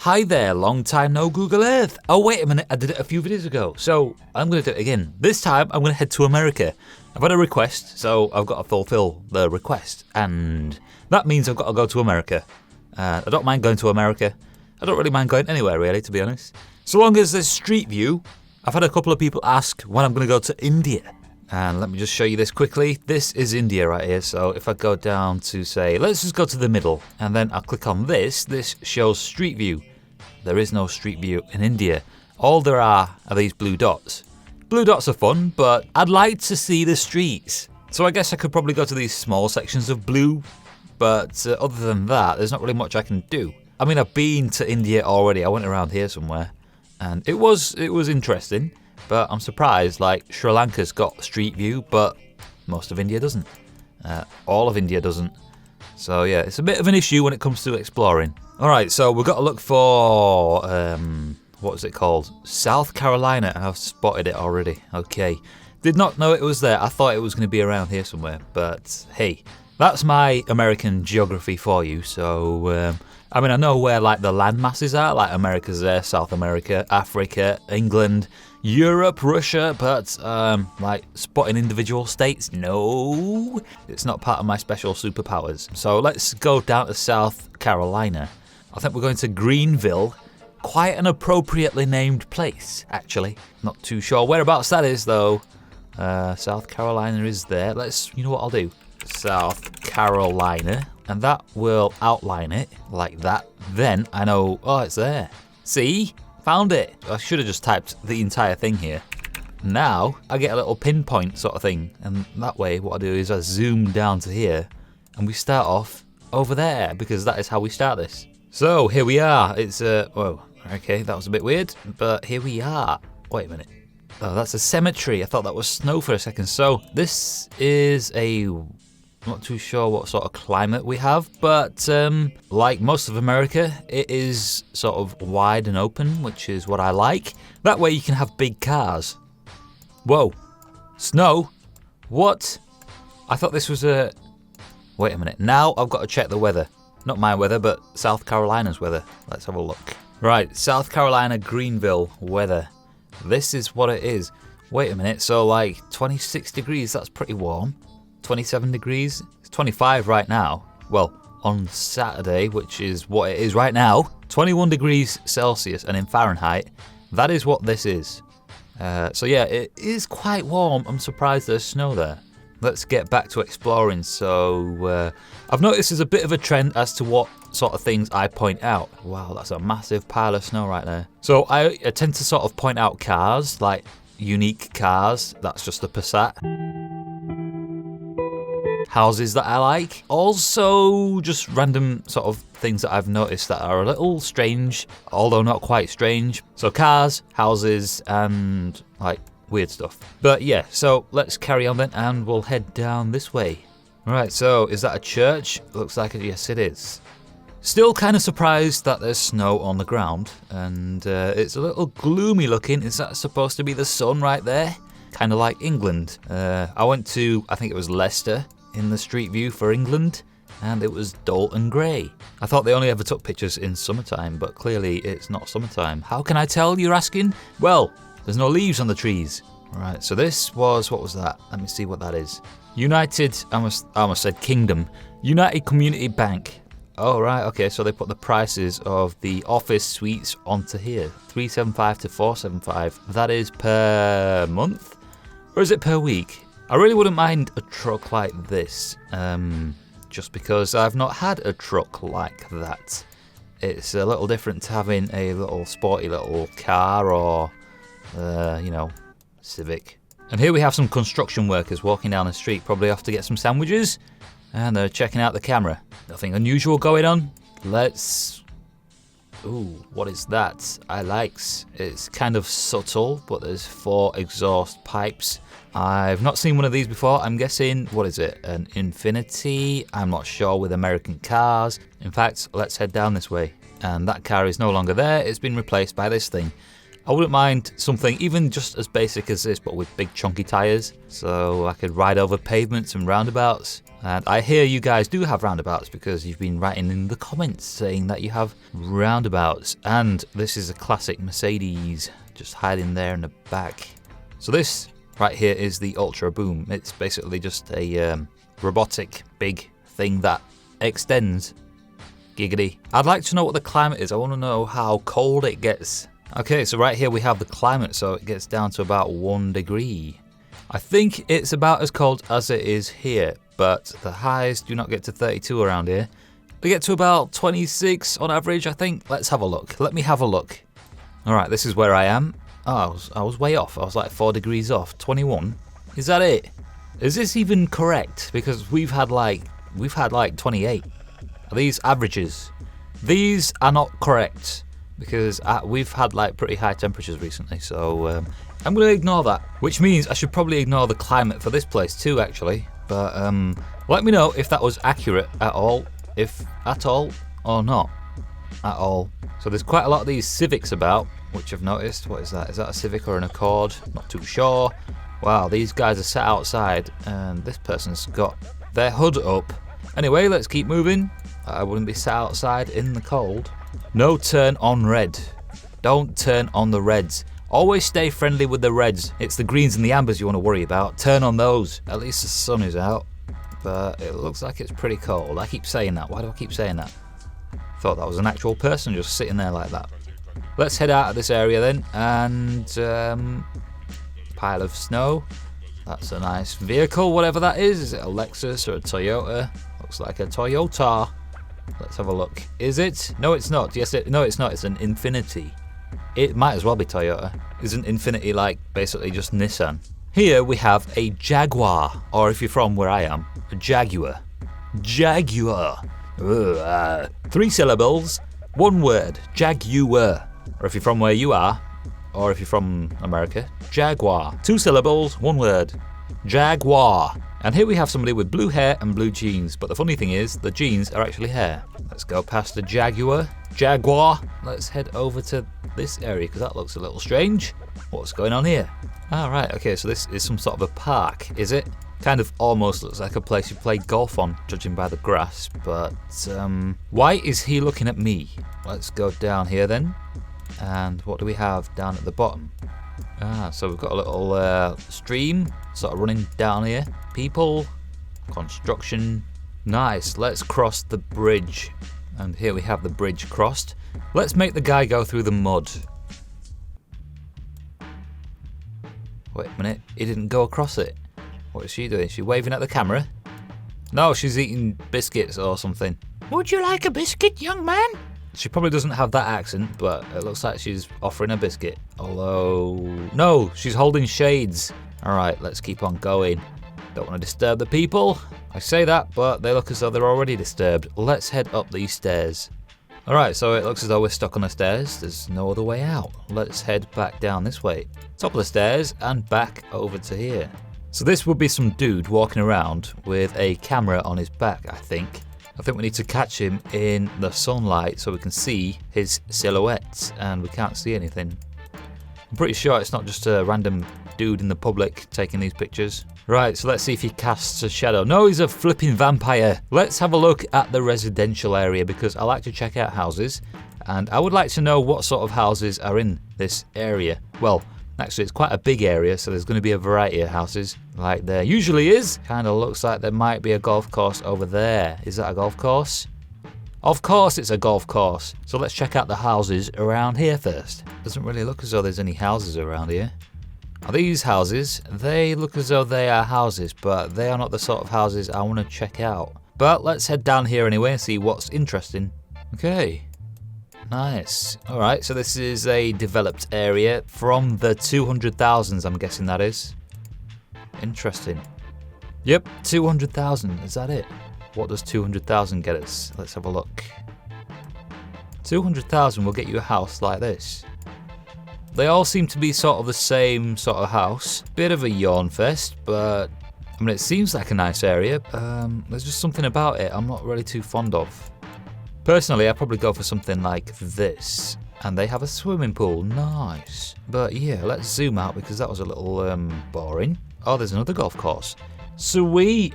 Hi there, long time no Google Earth. Oh wait a minute, I did it a few videos ago, so I'm going to do it again. This time I'm going to head to America. I've had a request, so I've got to fulfill the request, and that means I've got to go to America. I don't mind going to America. I don't really mind going anywhere really, to be honest. So long as there's Street View. I've had a couple of people ask when I'm going to go to India. And let me just show you this quickly. This is India right here. So if I go down to say, let's just go to the middle. And then I'll click on this. This shows Street View. There is no Street View in India. All there are these blue dots. Blue dots are fun, but I'd like to see the streets. So I guess I could probably go to these small sections of blue. But other than that, there's not really much I can do. I mean, I've been to India already. I went around here somewhere. And it was interesting. But I'm surprised, like, Sri Lanka's got Street View, but most of India doesn't. All of India doesn't. So yeah, it's a bit of an issue when it comes to exploring. Alright, so we've got to look for, what was it called? South Carolina, and I've spotted it already. Okay. Did not know it was there. I thought it was going to be around here somewhere. But hey, that's my American geography for you. So, I mean, I know where, like, the land masses are. Like, America's there, South America, Africa, England, Europe, Russia, but, like, spotting individual states, no. It's not part of my special superpowers. So let's go down to South Carolina. I think we're going to Greenville. Quite an appropriately named place, actually. Not too sure whereabouts that is, though. South Carolina is there. You know what I'll do? South Carolina. And that will outline it like that. Then I know, oh, it's there. See? Found it. I should have just typed the entire thing here. Now I get a little pinpoint sort of thing, and that way what I do is I zoom down to here and we start off over there, because that is how we start this. So here we are. It's whoa, okay, that was a bit weird, but here we are. Wait a minute. Oh, that's a cemetery. I thought that was snow for a second. So this is I'm not too sure what sort of climate we have, but like most of America, it is sort of wide and open, which is what I like. That way you can have big cars. Whoa, snow? What? I thought this was a... Wait a minute, now I've got to check the weather. Not my weather, but South Carolina's weather. Let's have a look. Right, South Carolina, Greenville weather. This is what it is. Wait a minute, so like 26 degrees, that's pretty warm. 27 degrees, it's 25 right now. Well, on Saturday, which is what it is right now, 21 degrees Celsius, and in Fahrenheit, that is what this is. So yeah, it is quite warm. I'm surprised there's snow there. Let's get back to exploring. So I've noticed there's a bit of a trend as to what sort of things I point out. Wow, that's a massive pile of snow right there. So I tend to sort of point out cars, like unique cars. That's just a Passat. Houses that I like. Also, just random sort of things that I've noticed that are a little strange, although not quite strange. So cars, houses, and like weird stuff. But yeah, so let's carry on then, and we'll head down this way. Right, so is that a church? Looks like it, yes it is. Still kind of surprised that there's snow on the ground, and it's a little gloomy looking. Is that supposed to be the sun right there? Kind of like England. I went to, I think it was Leicester, in the Street View for England, and it was dull and grey. I thought they only ever took pictures in summertime, but clearly it's not summertime. How can I tell, you're asking? Well, there's no leaves on the trees. Right, so this was, what was that? Let me see what that is. United, I almost said Kingdom. United Community Bank. Oh, right, okay, so they put the prices of the office suites onto here. $375 to $475. That is per month? Or is it per week? I really wouldn't mind a truck like this, just because I've not had a truck like that. It's a little different to having a little sporty little car or, you know, Civic. And here we have some construction workers walking down the street, probably off to get some sandwiches, and they're checking out the camera. Nothing unusual going on. Let's... Ooh, what is that? I likes. It's kind of subtle, but there's 4 exhaust pipes. I've not seen one of these before. I'm guessing, what is it? An Infinity? I'm not sure, with American cars. In fact, let's head down this way. And that car is no longer there. It's been replaced by this thing. I wouldn't mind something even just as basic as this, but with big chunky tyres, so I could ride over pavements and roundabouts. And I hear you guys do have roundabouts because you've been writing in the comments saying that you have roundabouts. And this is a classic Mercedes, just hiding there in the back. So this right here is the Ultra Boom. It's basically just a robotic big thing that extends. Giggity. I'd like to know what the climate is. I want to know how cold it gets. Okay, so right here we have the climate, so it gets down to about 1 degree. I think it's about as cold as it is here, but the highs do not get to 32 around here. They get to about 26 on average, I think. Let's have a look. Let me have a look. Alright, this is where I am. Oh, I was way off. I was like 4 degrees off. 21. Is that it? Is this even correct? Because we've had like 28. Are these averages? These are not correct because we've had like pretty high temperatures recently, so I'm going to ignore that. Which means I should probably ignore the climate for this place too, actually. But let me know if that was accurate at all, if at all or not at all. So there's quite a lot of these Civics about, which I've noticed. What is that? Is that a Civic or an Accord? Not too sure. Wow, these guys are sat outside and this person's got their hood up. Anyway, let's keep moving. I wouldn't be sat outside in the cold. No turn on red. Don't turn on the reds. Always stay friendly with the reds. It's the greens and the ambers you want to worry about. Turn on those. At least the sun is out. But it looks like it's pretty cold. I keep saying that. Why do I keep saying that? Thought that was an actual person just sitting there like that. Let's head out of this area then. And pile of snow. That's a nice vehicle, whatever that is. Is it a Lexus or a Toyota? Looks like a Toyota. Let's have a look. Is it? No, it's not. Yes, no, it's not. It's an Infiniti. It might as well be Toyota. Isn't Infiniti like basically just Nissan? Here we have a Jaguar, or if you're from where I am, a Jaguar. Jaguar. 3 syllables, 1 word. Jaguar. Or if you're from where you are, or if you're from America, Jaguar. 2 syllables, 1 word. Jaguar. And here we have somebody with blue hair and blue jeans, but the funny thing is, the jeans are actually hair. Let's go past the Jaguar. Let's head over to this area, because that looks a little strange. What's going on here? Right, okay, so this is some sort of a park, is it? Kind of almost looks like a place you play golf on, judging by the grass, but why is he looking at me? Let's go down here then. And what do we have down at the bottom? So we've got a little stream sort of running down here. People, construction. Nice, let's cross the bridge. And here we have the bridge crossed. Let's make the guy go through the mud. Wait a minute, he didn't go across it. What is she doing? Is she waving at the camera? No, she's eating biscuits or something. Would you like a biscuit, young man? She probably doesn't have that accent, but it looks like she's offering a biscuit. Although, no, she's holding shades. Alright, let's keep on going. Don't want to disturb the people. I say that, but they look as though they're already disturbed. Let's head up these stairs. Alright, so it looks as though we're stuck on the stairs. There's no other way out. Let's head back down this way. Top of the stairs and back over to here. So this would be some dude walking around with a camera on his back, I think. I think we need to catch him in the sunlight so we can see his silhouette, and we can't see anything. I'm pretty sure it's not just a random dude in the public taking these pictures. Right, so let's see if he casts a shadow. No, he's a flipping vampire. Let's have a look at the residential area because I like to check out houses, and I would like to know what sort of houses are in this area. Well, actually it's quite a big area, so there's going to be a variety of houses like there usually is. Kind of looks like there might be a golf course over there. Is that a golf course? Of course it's a golf course. So let's check out the houses around here first. Doesn't really look as though there's any houses around here. Are these houses? They look as though they are houses, but they are not the sort of houses I want to check out. But let's head down here anyway and see what's interesting. Okay. Nice. Alright, so this is a developed area from the 200,000s, I'm guessing that is. Interesting. Yep, 200,000. Is that it? What does 200,000 get us? Let's have a look. 200,000 will get you a house like this. They all seem to be sort of the same sort of house. Bit of a yawn fest, but I mean, it seems like a nice area. There's just something about it I'm not really too fond of. Personally, I'd probably go for something like this. And they have a swimming pool. Nice. But yeah, let's zoom out because that was a little boring. Oh, there's another golf course. Sweet.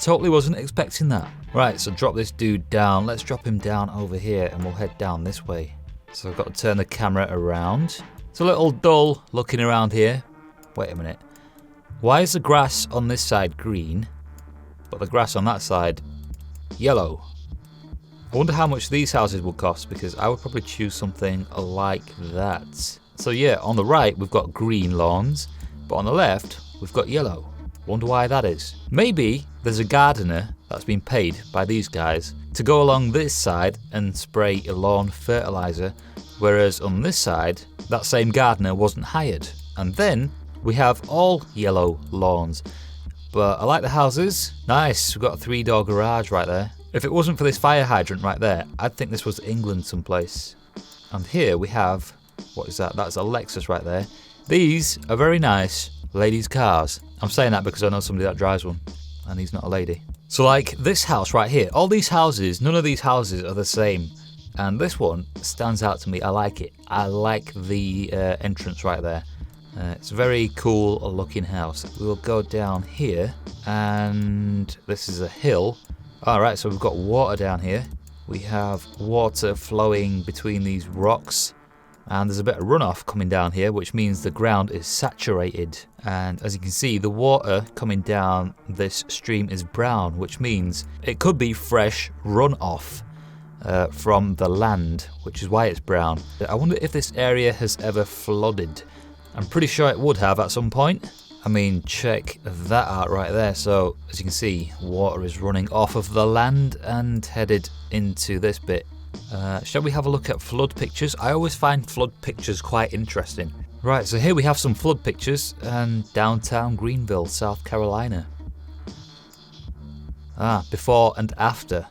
Totally wasn't expecting that. Right, so drop this dude down. Let's drop him down over here and we'll head down this way. So I've got to turn the camera around. It's a little dull looking around here. Wait a minute. Why is the grass on this side green, but the grass on that side yellow? I wonder how much these houses will cost because I would probably choose something like that. So yeah, on the right we've got green lawns, but on the left we've got yellow. Wonder why that is. Maybe there's a gardener that's been paid by these guys to go along this side and spray a lawn fertilizer, whereas on this side that same gardener wasn't hired. And then we have all yellow lawns. But I like the houses. Nice, we've got a 3-door garage right there. If it wasn't for this fire hydrant right there, I'd think this was England someplace. And here we have, what is that? That's a Lexus right there. These are very nice ladies' cars. I'm saying that because I know somebody that drives one, and he's not a lady. So like this house right here, all these houses, none of these houses are the same. And this one stands out to me. I like it. I like the entrance right there. It's a very cool looking house. We'll go down here, and this is a hill. Alright, so we've got water down here. We have water flowing between these rocks, and there's a bit of runoff coming down here, which means the ground is saturated. And as you can see, the water coming down this stream is brown, which means it could be fresh runoff from the land, which is why it's brown. I wonder if this area has ever flooded. I'm pretty sure it would have at some point. I mean, check that out right there. So, as you can see, water is running off of the land and headed into this bit. Shall we have a look at flood pictures? I always find flood pictures quite interesting. Right, so here we have some flood pictures and downtown Greenville, South Carolina. Before and after.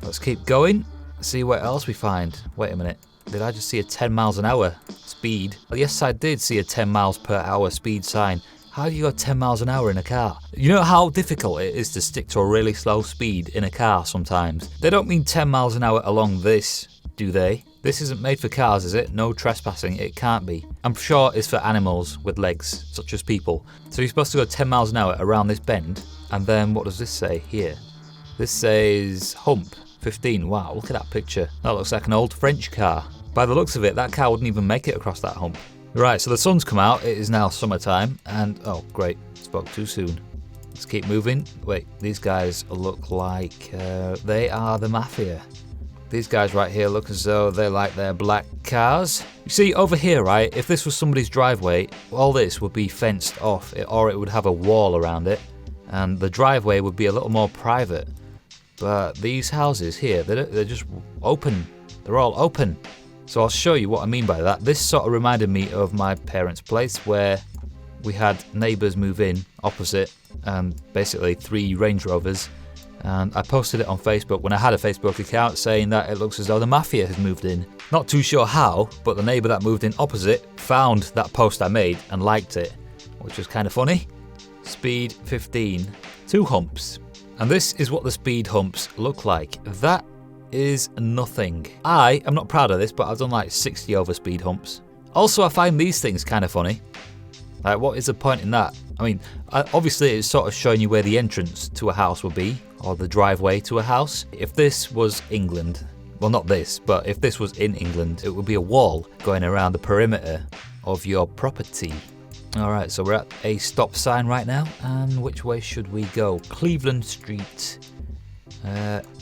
Let's keep going, see what else we find. Wait a minute, did I just see a 10 miles an hour speed? Well, yes, I did see a 10 miles per hour speed sign. How do you go 10 miles an hour in a car? You know how difficult it is to stick to a really slow speed in a car sometimes? They don't mean 10 miles an hour along this, do they? This isn't made for cars, is it? No trespassing, it can't be. I'm sure it's for animals with legs, such as people. So you're supposed to go 10 miles an hour around this bend, and then what does this say here? This says hump 15. Wow, look at that picture. That looks like an old French car. By the looks of it, that car wouldn't even make it across that hump. Right, so the sun's come out, it is now summertime, and oh great, spoke too soon. Let's keep moving. Wait, these guys look like they are the mafia. These guys right here look as though they like their black cars. You see, over here, right, if this was somebody's driveway, all this would be fenced off, or it would have a wall around it, and the driveway would be a little more private. But these houses here, they're just open. They're all open. So I'll show you what I mean by that. This sort of reminded me of my parents' place where we had neighbours move in opposite and basically 3 Range Rovers. And I posted it on Facebook when I had a Facebook account saying that it looks as though the mafia has moved in. Not too sure how, but the neighbour that moved in opposite found that post I made and liked it, which was kind of funny. Speed 15, 2 humps. And this is what the speed humps look like. That is nothing. I am not proud of this, but I've done like 60 over speed humps. Also, I find these things kind of funny. Like, what is the point in that? I mean, obviously it's sort of showing you where the entrance to a house would be, or the driveway to a house. If this was England, well not this, but if this was in England, it would be a wall going around the perimeter of your property. Alright, so we're at a stop sign right now, and which way should we go? Cleveland Street.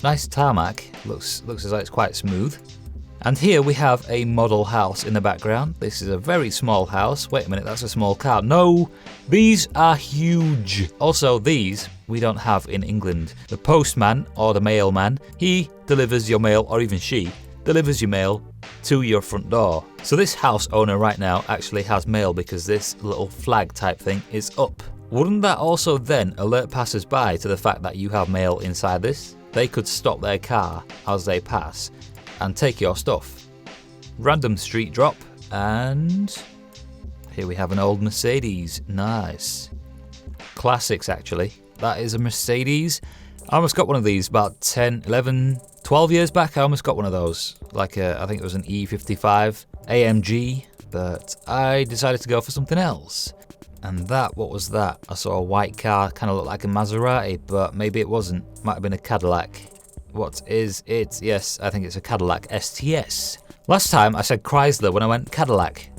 Nice tarmac, looks as though it's quite smooth. And here we have a model house in the background. This is a very small house. Wait a minute, that's a small car. No, these are huge. Also, these we don't have in England. The postman or the mailman, he delivers your mail, or even she delivers your mail to your front door. So this house owner right now actually has mail because this little flag type thing is up. Wouldn't that also then alert passers-by to the fact that you have mail inside this? They could stop their car as they pass and take your stuff. Random street drop, and here we have an old Mercedes. Nice. Classics, actually. That is a Mercedes. I almost got one of these about 10, 11, 12 years back, I almost got one of those. Like I think it was an E55 AMG, but I decided to go for something else. And that, what was that? I saw a white car, kind of looked like a Maserati, but maybe it wasn't. Might have been a Cadillac. What is it? Yes, I think it's a Cadillac STS. Last time I said Chrysler when I went Cadillac.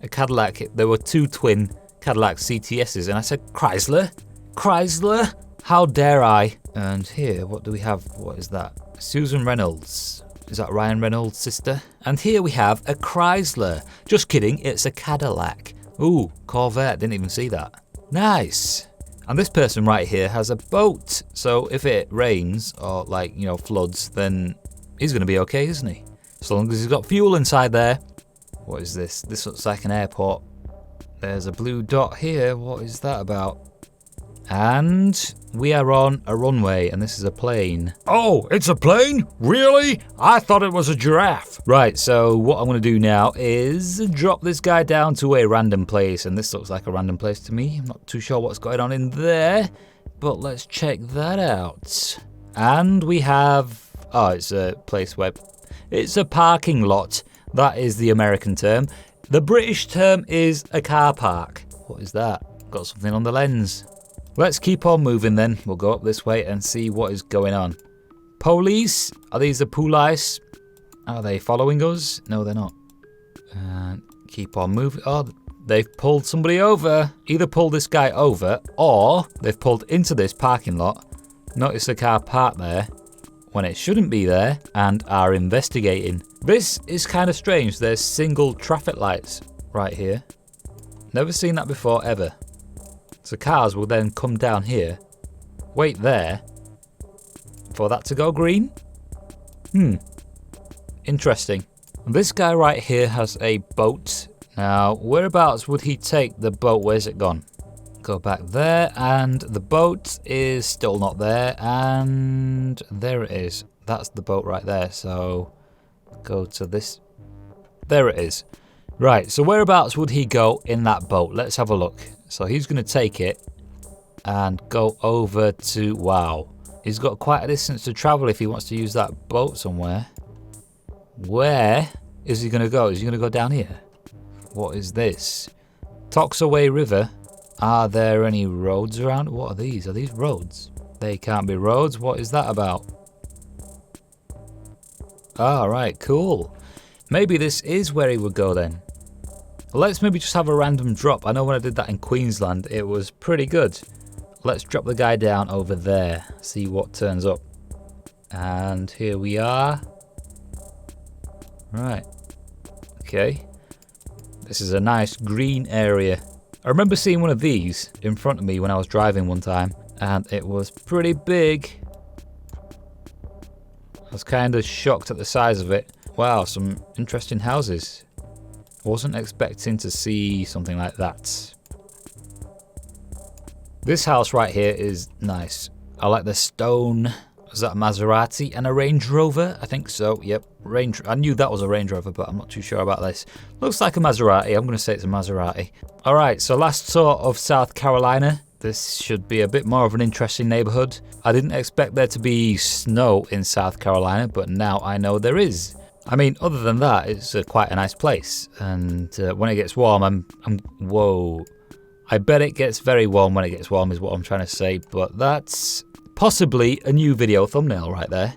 A Cadillac, there were two twin Cadillac CTSs, and I said Chrysler? Chrysler? How dare I? And here, what do we have? What is that? Susan Reynolds. Is that Ryan Reynolds' sister? And here we have a Chrysler. Just kidding, it's a Cadillac. Ooh, Corvette, didn't even see that. Nice. And this person right here has a boat. So if it rains or floods, then he's going to be okay, isn't he? As long as he's got fuel inside there. What is this? This looks like an airport. There's a blue dot here. What is that about? And we are on a runway, and this is a plane. Oh, it's a plane? Really? I thought it was a giraffe. Right, so what I'm going to do now is drop this guy down to a random place, and this looks like a random place to me. I'm not too sure what's going on in there, but let's check that out. And we have... oh, it's a place where... it's a parking lot. That is the American term. The British term is a car park. What is that? Got something on the lens. Let's keep on moving then. We'll go up this way and see what is going on. Police? Are these the police? Are they following us? No, they're not. Keep on moving. Oh, they've pulled somebody over. Either pulled this guy over or they've pulled into this parking lot. Notice the car parked there when it shouldn't be there and are investigating. This is kind of strange. There's single traffic lights right here. Never seen that before, ever. So cars will then come down here, wait there, for that to go green? Interesting. This guy right here has a boat. Now, whereabouts would he take the boat? Where's it gone? Go back there, and the boat is still not there, and there it is. That's the boat right there, so go to this. There it is. Right, so whereabouts would he go in that boat? Let's have a look. So he's going to take it and go over to... wow. He's got quite a distance to travel if he wants to use that boat somewhere. Where is he going to go? Is he going to go down here? What is this? Toxaway River. Are there any roads around? What are these? Are these roads? They can't be roads. What is that about? Ah, right, cool. Maybe this is where he would go then. Let's maybe just have a random drop. I know when I did that in Queensland, it was pretty good. Let's drop the guy down over there, see what turns up. And here we are. Right. Okay. This is a nice green area. I remember seeing one of these in front of me when I was driving one time, and it was pretty big. I was kind of shocked at the size of it. Wow, some interesting houses. Wasn't expecting to see something like that. This house right here is nice. I like the stone. Is that a Maserati and a Range Rover? I think so, yep. I knew that was a Range Rover, but I'm not too sure about this. Looks like a Maserati. I'm going to say it's a Maserati. Alright, so last tour of South Carolina. This should be a bit more of an interesting neighborhood. I didn't expect there to be snow in South Carolina, but now I know there is. I mean, other than that, it's quite a nice place. And when it gets warm, whoa. I bet it gets very warm when it gets warm is what I'm trying to say. But that's possibly a new video thumbnail right there.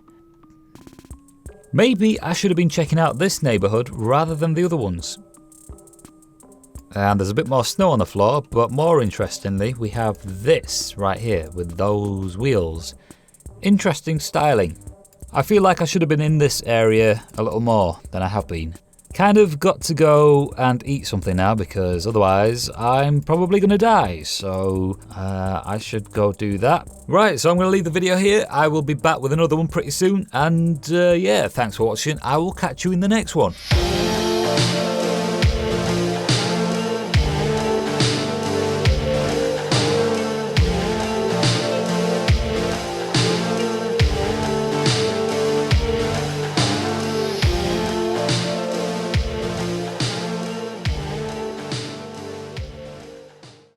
Maybe I should have been checking out this neighborhood rather than the other ones. And there's a bit more snow on the floor, but more interestingly, we have this right here with those wheels. Interesting styling. I feel like I should have been in this area a little more than I have been. Kind of got to go and eat something now because otherwise I'm probably going to die. So I should go do that. Right, so I'm going to leave the video here. I will be back with another one pretty soon. And yeah, thanks for watching. I will catch you in the next one.